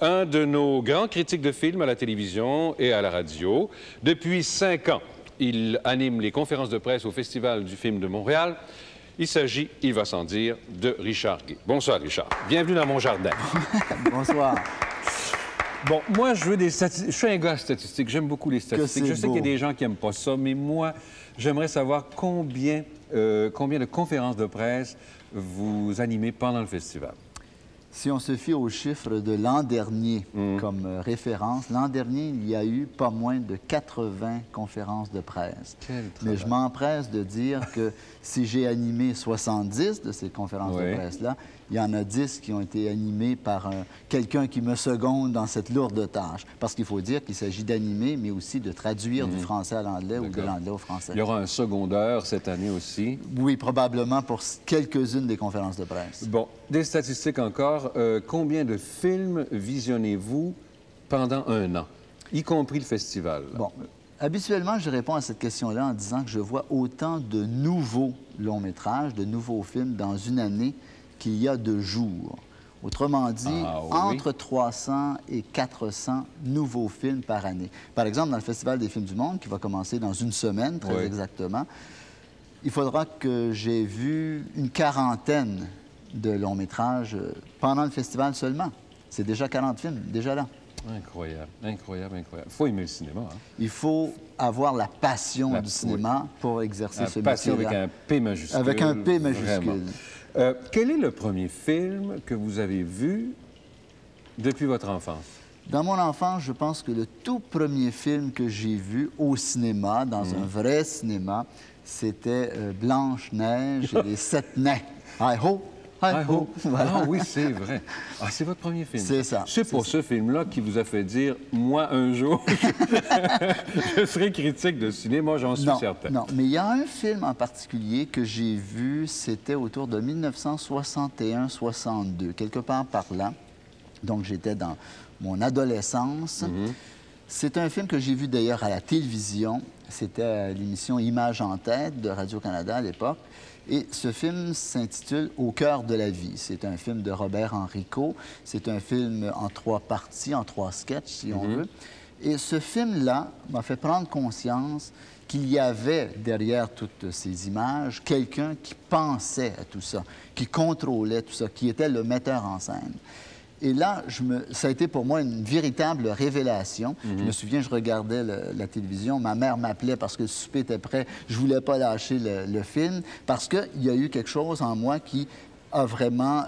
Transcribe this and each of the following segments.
un de nos grands critiques de films à la télévision et à la radio. Depuis 5 ans, il anime les conférences de presse au Festival du film de Montréal. Il s'agit, il va sans dire, de Richard Guay. Bonsoir, Richard. Bienvenue dans mon jardin. Bonsoir. Bon, moi, je veux des statistiques. Je suis un gars statistique. J'aime beaucoup les statistiques. Je sais qu'il y a des gens qui n'aiment pas ça, mais moi, j'aimerais savoir combien de conférences de presse vous animez pendant le festival. Si on se fie aux chiffres de l'an dernier comme référence, l'an dernier, il y a eu pas moins de 80 conférences de presse. Mais je m'empresse de dire que si j'ai animé 70 de ces conférences de presse-là, il y en a 10 qui ont été animées par quelqu'un qui me seconde dans cette lourde tâche. Parce qu'il faut dire qu'il s'agit d'animer, mais aussi de traduire du français à l'anglais ou de l'anglais au français. Il y aura un secondeur cette année aussi. Oui, probablement pour quelques-unes des conférences de presse. Bon, des statistiques encore. Combien de films visionnez-vous pendant un an, y compris le festival? Bon, habituellement, je réponds à cette question-là en disant que je vois autant de nouveaux longs-métrages, de nouveaux films dans une année qu'il y a de jours. Autrement dit, entre 300 et 400 nouveaux films par année. Par exemple, dans le Festival des films du monde, qui va commencer dans une semaine, très exactement, il faudra que j'ai vu une quarantaine de longs-métrages pendant le festival seulement. C'est déjà 40 films, déjà là. Incroyable, incroyable, incroyable. Il faut aimer le cinéma. Hein? Il faut avoir la passion du cinéma pour exercer ce métier-là. Passion avec un P majuscule. Avec un P majuscule. Quel est le premier film que vous avez vu depuis votre enfance? Dans mon enfance, je pense que le tout premier film que j'ai vu au cinéma, dans un vrai cinéma, c'était Blanche-Neige et les 7 nains. Hi-ho! Hi-ho! Voilà. Ah oui, c'est vrai. Ah, c'est votre premier film. C'est ça. C'est pour ce film-là qui vous a fait dire, moi, un jour, je serai critique de cinéma, j'en suis certain. Non, mais il y a un film en particulier que j'ai vu, c'était autour de 1961-62, quelque part par là. Donc, j'étais dans mon adolescence. C'est un film que j'ai vu d'ailleurs à la télévision. C'était l'émission Images en tête de Radio-Canada à l'époque. Et ce film s'intitule « Au cœur de la vie ». C'est un film de Robert Henrico. C'est un film en 3 parties, en 3 sketchs, si on veut. Et ce film-là m'a fait prendre conscience qu'il y avait derrière toutes ces images quelqu'un qui pensait à tout ça, qui contrôlait tout ça, qui était le metteur en scène. Et là, ça a été pour moi une véritable révélation. Je me souviens, je regardais la télévision, ma mère m'appelait parce que le souper était prêt. Je ne voulais pas lâcher le film parce qu'il y a eu quelque chose en moi qui a vraiment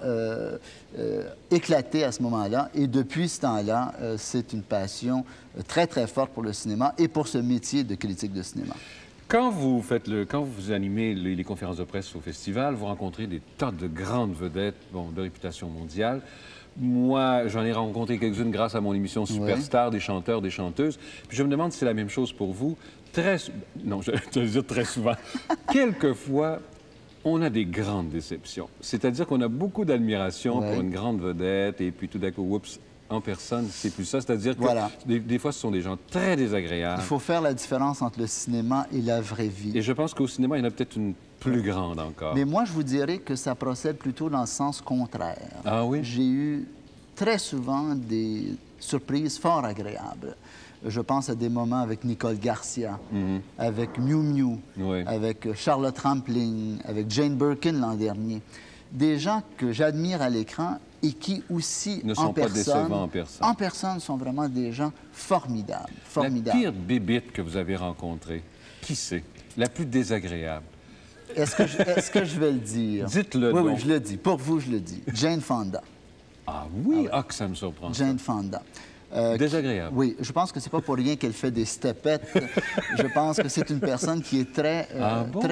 éclaté à ce moment-là. Et depuis ce temps-là, c'est une passion très, très forte pour le cinéma et pour ce métier de critique de cinéma. Quand vous animez les conférences de presse au festival, vous rencontrez des tas de grandes vedettes de réputation mondiale. Moi, j'en ai rencontré quelques-unes grâce à mon émission Superstar, des chanteurs, des chanteuses. Puis je me demande si c'est la même chose pour vous. Non, je vais dire très souvent. Quelquefois, on a des grandes déceptions. C'est-à-dire qu'on a beaucoup d'admiration pour une grande vedette et puis tout d'un coup, oups, en personne, c'est plus ça. C'est-à-dire que des fois, ce sont des gens très désagréables. Il faut faire la différence entre le cinéma et la vraie vie. Et je pense qu'au cinéma, il y en a peut-être une plus grande encore. Mais moi, je vous dirais que ça procède plutôt dans le sens contraire. Ah oui? J'ai eu très souvent des surprises fort agréables. Je pense à des moments avec Nicole Garcia, avec Miu Miu, avec Charlotte Rampling, avec Jane Birkin l'an dernier. Des gens que j'admire à l'écran et qui aussi, ne sont pas décevants en personne. En personne, sont vraiment des gens formidables. La pire bébite que vous avez rencontrée, qui c'est? La plus désagréable? Est-ce que je vais le dire? Dites-le donc. Oui, je le dis. Pour vous, je le dis. Jane Fonda. Ah oui? Ah, que ça me surprend. Jane Fonda. Désagréable. Oui, je pense que c'est pas pour rien qu'elle fait des stepettes. Je pense que c'est une personne qui est très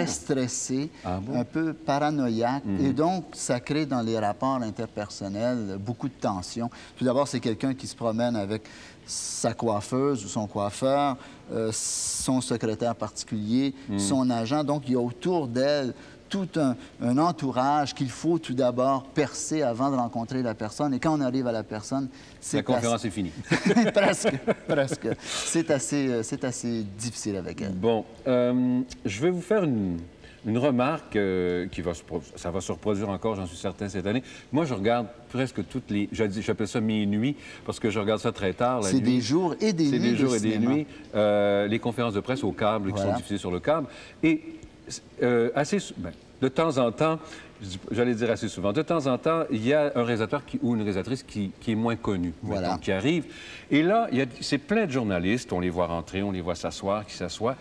stressée, un peu paranoïaque, et donc ça crée dans les rapports interpersonnels beaucoup de tensions. Tout d'abord, c'est quelqu'un qui se promène avec sa coiffeuse ou son coiffeur, son secrétaire particulier, son agent. Donc, il y a autour d'elle tout un entourage qu'il faut tout d'abord percer avant de rencontrer la personne. Et quand on arrive à la personne, c'est... La conférence est finie. Presque, presque. C'est assez difficile avec elle. Bon, je vais vous faire une remarque ça va se reproduire encore, j'en suis certain, cette année. Moi, je regarde presque toutes les... J'appelle ça mes nuits, parce que je regarde ça très tard, la nuit. C'est des jours et des nuits. C'est des jours et des cinéma. nuits. Les conférences de presse au câble qui sont diffusées sur le câble. Et de temps en temps, j'allais dire assez souvent, de temps en temps, il y a un réalisateur ou une réalisatrice qui est moins connu, voilà, qui arrive. Et là, c'est plein de journalistes, on les voit rentrer, on les voit s'asseoir, qui s'assoient.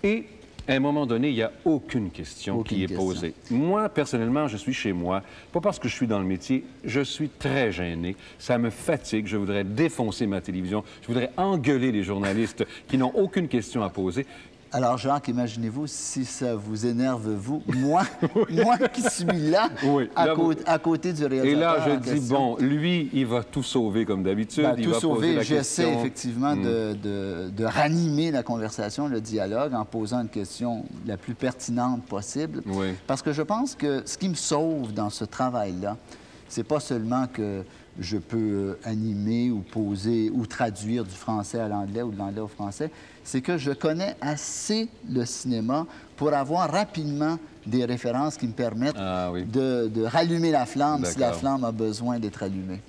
Et à un moment donné, il n'y a aucune question qui est posée. Moi, personnellement, je suis chez moi, pas parce que je suis dans le métier, je suis très gêné. Ça me fatigue, je voudrais défoncer ma télévision, je voudrais engueuler les journalistes qui n'ont aucune question à poser. Alors, Jacques, imaginez-vous si ça vous énerve, vous, moi qui suis là, à côté du réalisateur. Et là, je dis, bon, lui, il va tout sauver comme d'habitude. Il va sauver. J'essaie effectivement de ranimer la conversation, le dialogue, en posant une question la plus pertinente possible. Oui. Parce que je pense que ce qui me sauve dans ce travail-là, c'est pas seulement que je peux animer ou poser ou traduire du français à l'anglais ou de l'anglais au français, c'est que je connais assez le cinéma pour avoir rapidement des références qui me permettent de rallumer la flamme si la flamme a besoin d'être allumée.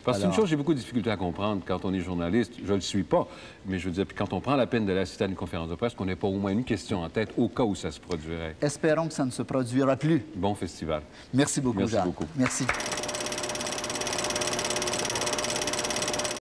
Parce que c'est une chose que j'ai beaucoup de difficulté à comprendre quand on est journaliste. Je ne le suis pas, mais je veux dire, quand on prend la peine d'aller assister à une conférence de presse, qu'on n'ait pas au moins une question en tête au cas où ça se produirait. Espérons que ça ne se produira plus. Bon festival. Merci beaucoup, Jacques. Merci beaucoup. Merci.